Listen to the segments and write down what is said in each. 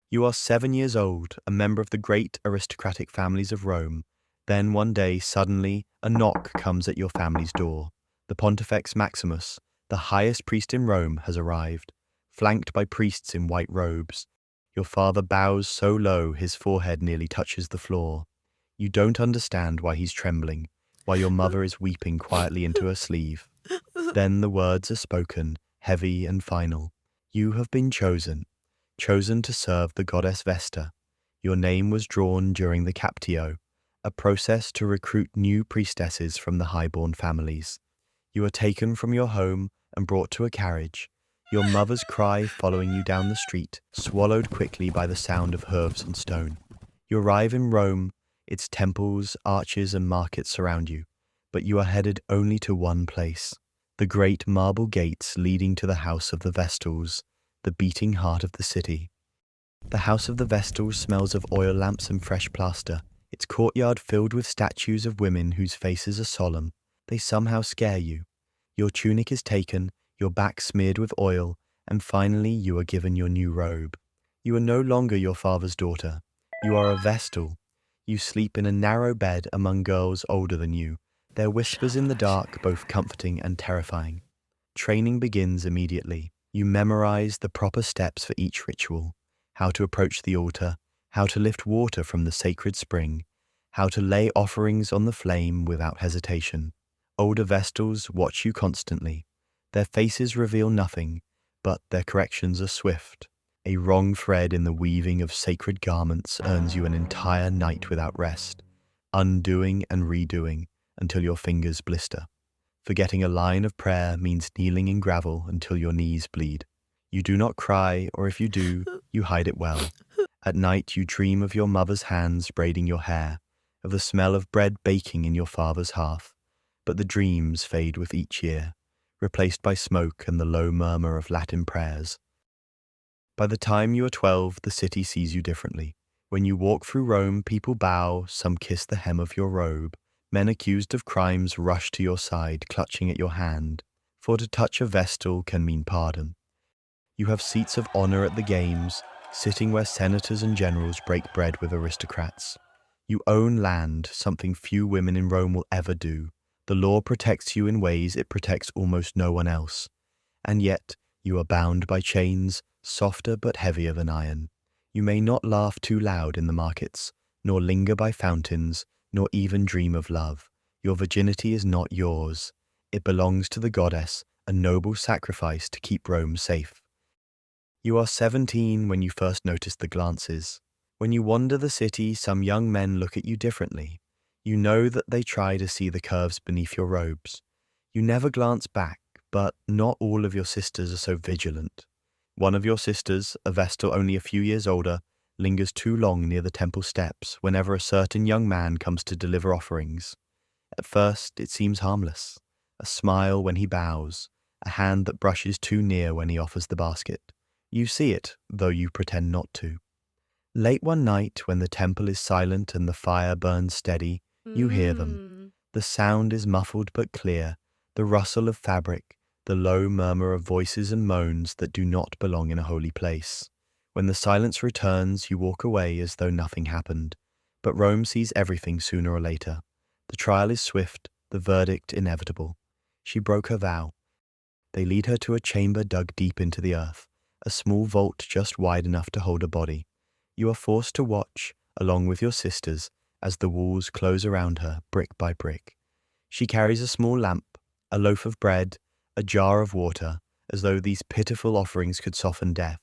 You are 7 years old, a member of the great aristocratic families of Rome. Then one day, suddenly, a knock comes at your family's door. The Pontifex Maximus, the highest priest in Rome, has arrived, flanked by priests in white robes. Your father bows so low his forehead nearly touches the floor. You don't understand why he's trembling, while your mother is weeping quietly into her sleeve. Then the words are spoken, heavy and final. You have been chosen to serve the goddess Vesta. Your name was drawn during the Captio, a process to recruit new priestesses from the highborn families. You are taken from your home and brought to a carriage, your mother's cry following you down the street, swallowed quickly by the sound of hooves and stone. You arrive in Rome, its temples, arches, and markets surround you, but you are headed only to one place, the great marble gates leading to the house of the Vestals, the beating heart of the city. The house of the Vestals smells of oil lamps and fresh plaster, its courtyard filled with statues of women whose faces are solemn. They somehow scare you. Your tunic is taken, your back smeared with oil, and finally you are given your new robe. You are no longer your father's daughter. You are a Vestal. You sleep in a narrow bed among girls older than you, their whispers in the dark both comforting and terrifying. Training begins immediately. You memorize the proper steps for each ritual, how to approach the altar, how to lift water from the sacred spring, how to lay offerings on the flame without hesitation. Older Vestals watch you constantly. Their faces reveal nothing, but their corrections are swift. A wrong thread in the weaving of sacred garments earns you an entire night without rest, undoing and redoing until your fingers blister. Forgetting a line of prayer means kneeling in gravel until your knees bleed. You do not cry, or if you do, you hide it well. At night you dream of your mother's hands braiding your hair, of the smell of bread baking in your father's hearth. But the dreams fade with each year, replaced by smoke and the low murmur of Latin prayers. By the time you are 12, the city sees you differently. When you walk through Rome, people bow, some kiss the hem of your robe. Men accused of crimes rush to your side, clutching at your hand, for to touch a Vestal can mean pardon. You have seats of honor at the games, sitting where senators and generals break bread with aristocrats. You own land, something few women in Rome will ever do. The law protects you in ways it protects almost no one else. And yet, you are bound by chains, softer but heavier than iron. You may not laugh too loud in the markets, nor linger by fountains, nor even dream of love. Your virginity is not yours. It belongs to the goddess, a noble sacrifice to keep Rome safe. You are 17 when you first notice the glances. When you wander the city, some young men look at you differently. You know that they try to see the curves beneath your robes. You never glance back, but not all of your sisters are so vigilant. One of your sisters, a Vestal only a few years older, lingers too long near the temple steps whenever a certain young man comes to deliver offerings. At first, it seems harmless. A smile when he bows, a hand that brushes too near when he offers the basket. You see it, though you pretend not to. Late one night, when the temple is silent and the fire burns steady, you hear them. The sound is muffled but clear, the rustle of fabric, the low murmur of voices and moans that do not belong in a holy place. When the silence returns, you walk away as though nothing happened. But Rome sees everything sooner or later. The trial is swift, the verdict inevitable. She broke her vow. They lead her to a chamber dug deep into the earth, a small vault just wide enough to hold a body. You are forced to watch, along with your sisters, as the walls close around her, brick by brick. She carries a small lamp, a loaf of bread, a jar of water, as though these pitiful offerings could soften death.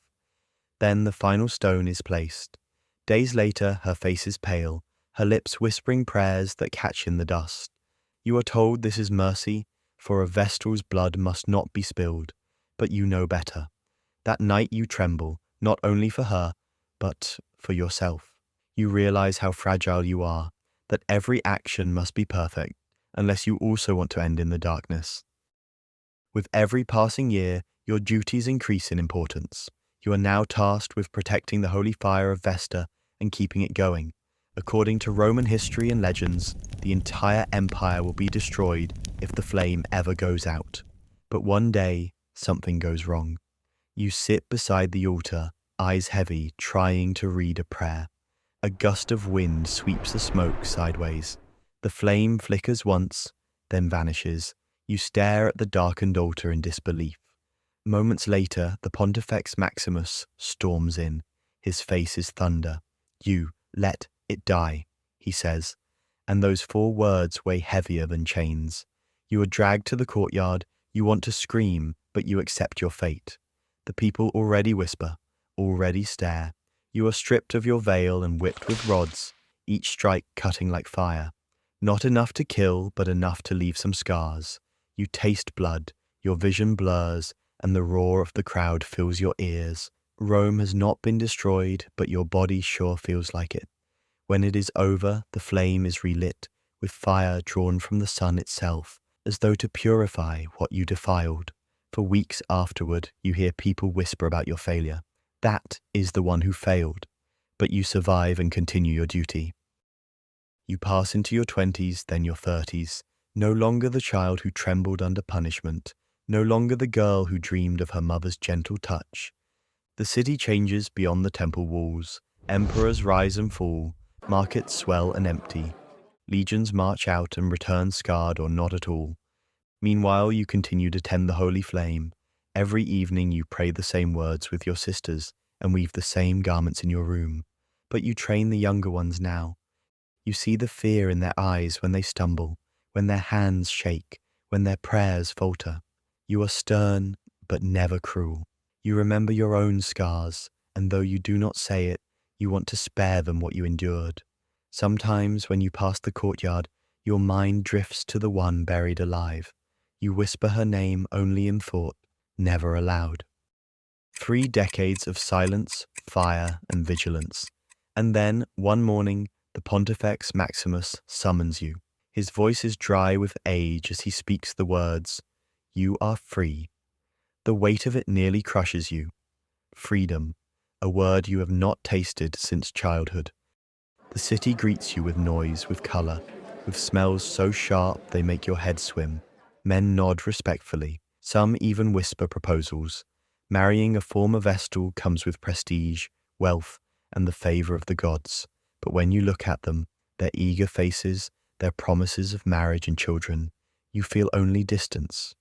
Then the final stone is placed. Days later, her face is pale, her lips whispering prayers that catch in the dust. You are told this is mercy, for a Vestal's blood must not be spilled, but you know better. That night you tremble, not only for her, but for yourself. You realize how fragile you are, that every action must be perfect, unless you also want to end in the darkness. With every passing year, your duties increase in importance. You are now tasked with protecting the holy fire of Vesta and keeping it going. According to Roman history and legends, the entire empire will be destroyed if the flame ever goes out. But one day, something goes wrong. You sit beside the altar, eyes heavy, trying to read a prayer. A gust of wind sweeps the smoke sideways. The flame flickers once, then vanishes. You stare at the darkened altar in disbelief. Moments later, the Pontifex Maximus storms in. His face is thunder. "You, let it die," he says, and those 4 words weigh heavier than chains. You are dragged to the courtyard. You want to scream, but you accept your fate. The people already whisper, already stare. You are stripped of your veil and whipped with rods, each strike cutting like fire. Not enough to kill, but enough to leave some scars. You taste blood, your vision blurs, and the roar of the crowd fills your ears. Rome has not been destroyed, but your body sure feels like it. When it is over, the flame is relit, with fire drawn from the sun itself, as though to purify what you defiled. For weeks afterward, you hear people whisper about your failure. That is the one who failed, but you survive and continue your duty. You pass into your 20s, then your 30s, no longer the child who trembled under punishment, no longer the girl who dreamed of her mother's gentle touch. The city changes beyond the temple walls. Emperors rise and fall, markets swell and empty. Legions march out and return scarred or not at all. Meanwhile, you continue to tend the holy flame. Every evening you pray the same words with your sisters and weave the same garments in your room. But you train the younger ones now. You see the fear in their eyes when they stumble, when their hands shake, when their prayers falter. You are stern, but never cruel. You remember your own scars, and though you do not say it, you want to spare them what you endured. Sometimes, when you pass the courtyard, your mind drifts to the one buried alive. You whisper her name only in thought, never aloud. 3 decades of silence, fire, and vigilance. And then, one morning, the Pontifex Maximus summons you. His voice is dry with age as he speaks the words, "You are free." The weight of it nearly crushes you. Freedom, a word you have not tasted since childhood. The city greets you with noise, with color, with smells so sharp they make your head swim. Men nod respectfully. Some even whisper proposals. Marrying a former Vestal comes with prestige, wealth, and the favor of the gods. But when you look at them, their eager faces, their promises of marriage and children, you feel only distance.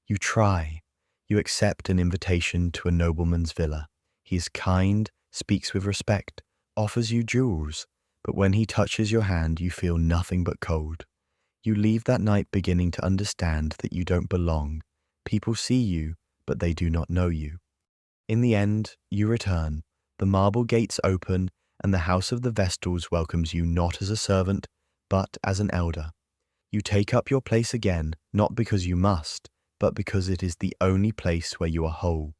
You try. You accept an invitation to a nobleman's villa. He is kind, speaks with respect, offers you jewels, but when he touches your hand, you feel nothing but cold. You leave that night beginning to understand that you don't belong. People see you, but they do not know you. In the end, you return. The marble gates open, and the house of the Vestals welcomes you not as a servant, but as an elder. You take up your place again, not because you must, but because it is the only place where you are whole.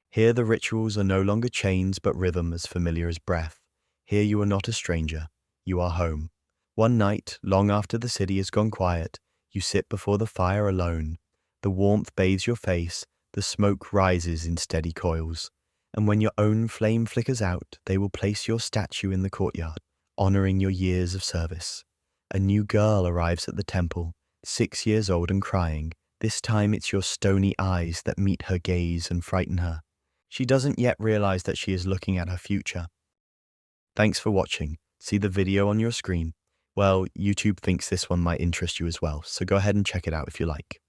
Here the rituals are no longer chains, but rhythm as familiar as breath. Here you are not a stranger. You are home. One night, long after the city has gone quiet, you sit before the fire alone. The warmth bathes your face, the smoke rises in steady coils. And when your own flame flickers out, they will place your statue in the courtyard, honoring your years of service. A new girl arrives at the temple, 6 years old and crying. This time it's your stony eyes that meet her gaze and frighten her. She doesn't yet realize that she is looking at her future. Thanks for watching. See the video on your screen? Well, YouTube thinks this one might interest you as well, so go ahead and check it out if you like.